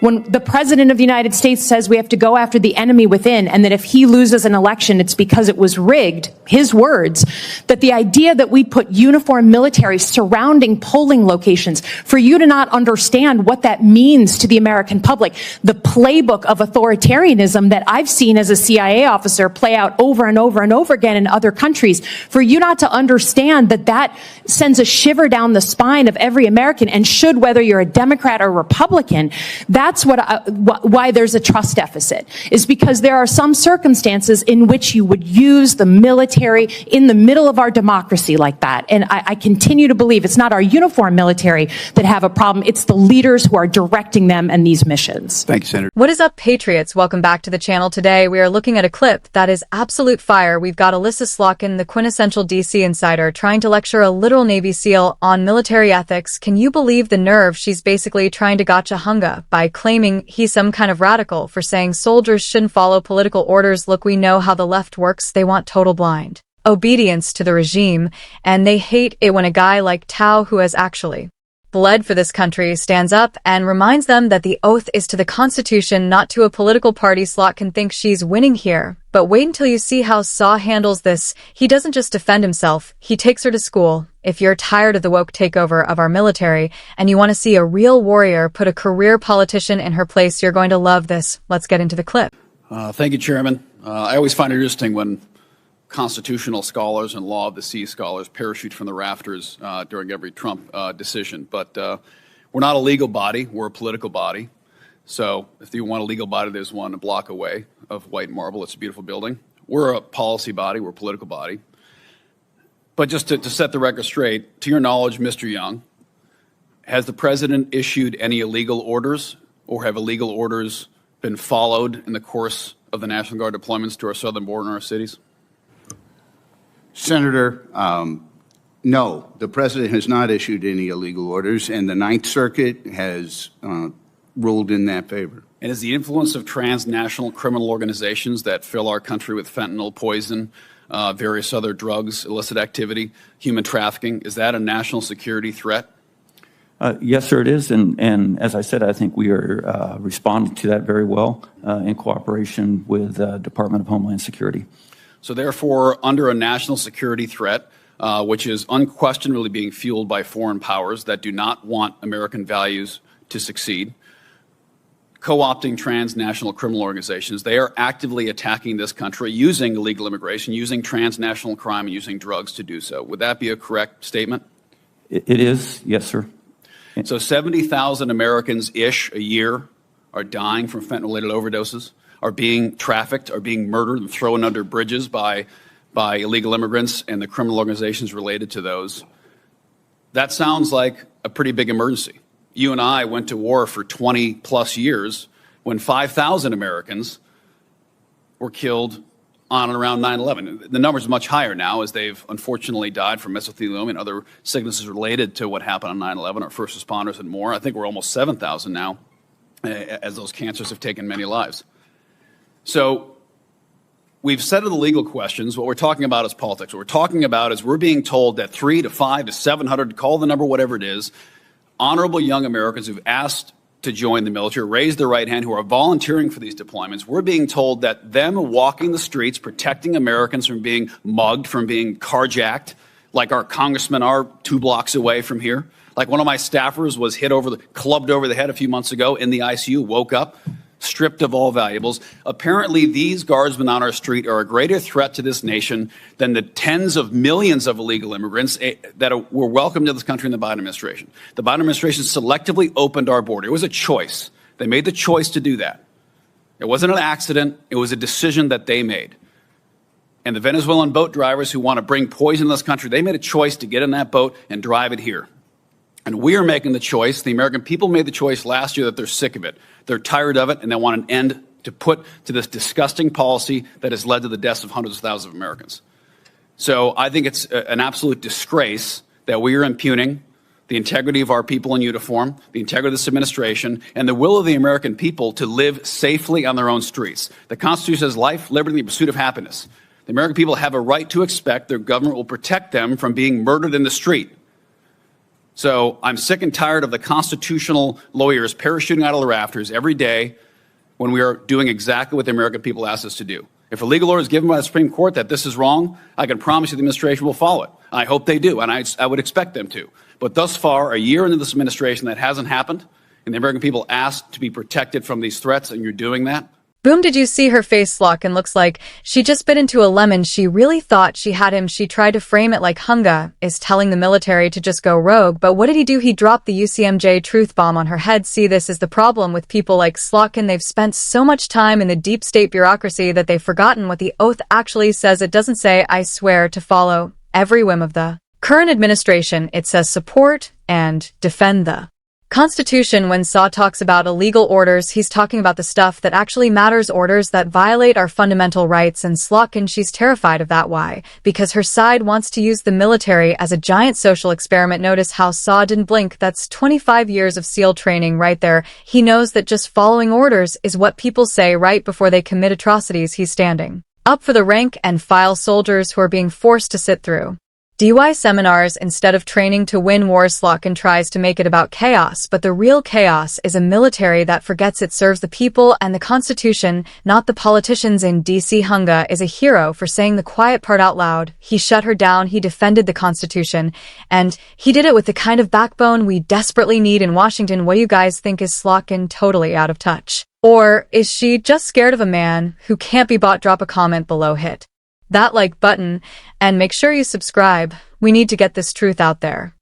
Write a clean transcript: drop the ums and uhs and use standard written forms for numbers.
When the president of the United States says we have to go after the enemy within, and that if he loses an election, it's because it was rigged, his words, that the idea that we put uniformed military surrounding polling locations, for you to not understand what that means to the American public, the playbook of authoritarianism that I've seen as a CIA officer play out over and over and over again in other countries, for you not to understand that that sends a shiver down the spine of every American, and should, whether you're a Democrat or Republican, that's why there's a trust deficit, is because there are some circumstances in which you would use the military in the middle of our democracy like that. And I continue to believe it's not our uniformed military that have a problem, it's the leaders who are directing them and these missions. Thank you, Senator. What is up, Patriots? Welcome back to the channel. Today we are looking at a clip that is absolute fire. We've got Elise Slotkin, the quintessential DC insider, trying to lecture a literal Navy SEAL on military ethics. Can you believe the nerve? She's basically trying to gotcha Hunga by claiming he's some kind of radical for saying soldiers shouldn't follow political orders. Look, we know how the left works. They want total blind obedience to the regime, and they hate it when a guy like Tao, who has actually bled for this country, stands up and reminds them that the oath is to the Constitution, not to a political party. Slotkin thinks she's winning here, but wait until you see how Saw handles this. He doesn't just defend himself, he takes her to school. If you're tired of the woke takeover of our military and you want to see a real warrior put a career politician in her place, you're going to love this. Let's get into the clip. Thank you, Chairman. I always find it interesting when constitutional scholars and law of the sea scholars parachute from the rafters during every Trump decision. But we're not a legal body, we're a political body. So if you want a legal body, there's one a block away of white marble. It's a beautiful building. We're a policy body, we're a political body. But just to set the record straight, to your knowledge, Mr. Young, has the president issued any illegal orders, or have illegal orders been followed in the course of the National Guard deployments to our southern border and our cities? Senator, no, the president has not issued any illegal orders, and the Ninth Circuit has ruled in that favor. And is the influence of transnational criminal organizations that fill our country with fentanyl, poison, various other drugs, illicit activity, human trafficking, is that a national security threat? Yes, sir, it is. And as I said, I think we are responding to that very well in cooperation with the Department of Homeland Security. So therefore, under a national security threat, which is unquestionably being fueled by foreign powers that do not want American values to succeed, co-opting transnational criminal organizations, they are actively attacking this country using illegal immigration, using transnational crime, and using drugs to do so. Would that be a correct statement? It is, yes, sir. So 70,000 Americans-ish a year are dying from fentanyl-related overdoses, are being trafficked, are being murdered and thrown under bridges by illegal immigrants and the criminal organizations related to those. That sounds like a pretty big emergency. You and I went to war for 20-plus years when 5,000 Americans were killed on and around 9/11. The number is much higher now, as they've unfortunately died from mesothelioma and other sicknesses related to what happened on 9/11, our first responders and more. I think we're almost 7,000 now, as those cancers have taken many lives. So we've settled the legal questions. What we're talking about is politics. What we're talking about is we're being told that 3 to 5 to 700, call the number whatever it is, honorable young Americans who've asked to join the military, raise their right hand, who are volunteering for these deployments, we're being told that them walking the streets, protecting Americans from being mugged, from being carjacked, like our congressmen are 2 blocks away from here. Like one of my staffers was clubbed over the head a few months ago in the ICU, woke up, stripped of all valuables. Apparently, these guardsmen on our street are a greater threat to this nation than the tens of millions of illegal immigrants that were welcomed to this country in the Biden administration. The Biden administration selectively opened our border. It was a choice. They made the choice to do that. It wasn't an accident. It was a decision that they made. And the Venezuelan boat drivers who want to bring poison to this country, they made a choice to get in that boat and drive it here. And we are making the choice, the American people made the choice last year that they're sick of it. They're tired of it, and they want an end to put to this disgusting policy that has led to the deaths of hundreds of thousands of Americans. So I think it's an absolute disgrace that we are impugning the integrity of our people in uniform, the integrity of this administration, and the will of the American people to live safely on their own streets. The Constitution says life, liberty, and the pursuit of happiness. The American people have a right to expect their government will protect them from being murdered in the street. So I'm sick and tired of the constitutional lawyers parachuting out of the rafters every day when we are doing exactly what the American people asked us to do. If a legal order is given by the Supreme Court that this is wrong, I can promise you the administration will follow it. I hope they do, and I would expect them to. But thus far, a year into this administration, that hasn't happened, and the American people asked to be protected from these threats, and you're doing that. Boom, did you see her face, Slotkin? Looks like she just bit into a lemon. She really thought she had him. She tried to frame it like Hunga is telling the military to just go rogue. But what did he do? He dropped the UCMJ truth bomb on her head. See, this is the problem with people like Slotkin. They've spent so much time in the deep state bureaucracy that they've forgotten what the oath actually says. It doesn't say, I swear to follow every whim of the current administration. It says support and defend the Constitution. When Saw talks about illegal orders, he's talking about the stuff that actually matters, orders that violate our fundamental rights. And Slotkin, she's terrified of that. Why? Because her side wants to use the military as a giant social experiment. Notice how Saw didn't blink. That's 25 years of SEAL training right there. He knows that just following orders is what people say right before they commit atrocities. He's standing up for the rank and file soldiers who are being forced to sit through DUI seminars instead of training to win wars. Slotkin tries to make it about chaos, but the real chaos is a military that forgets it serves the people and the Constitution, not the politicians in D.C. Hunga is a hero for saying the quiet part out loud. He shut her down, he defended the Constitution, and he did it with the kind of backbone we desperately need in Washington. What do you guys think? Is Slotkin totally out of touch? Or is she just scared of a man who can't be bought? Drop a comment below, hit that like button, and make sure you subscribe. We need to get this truth out there.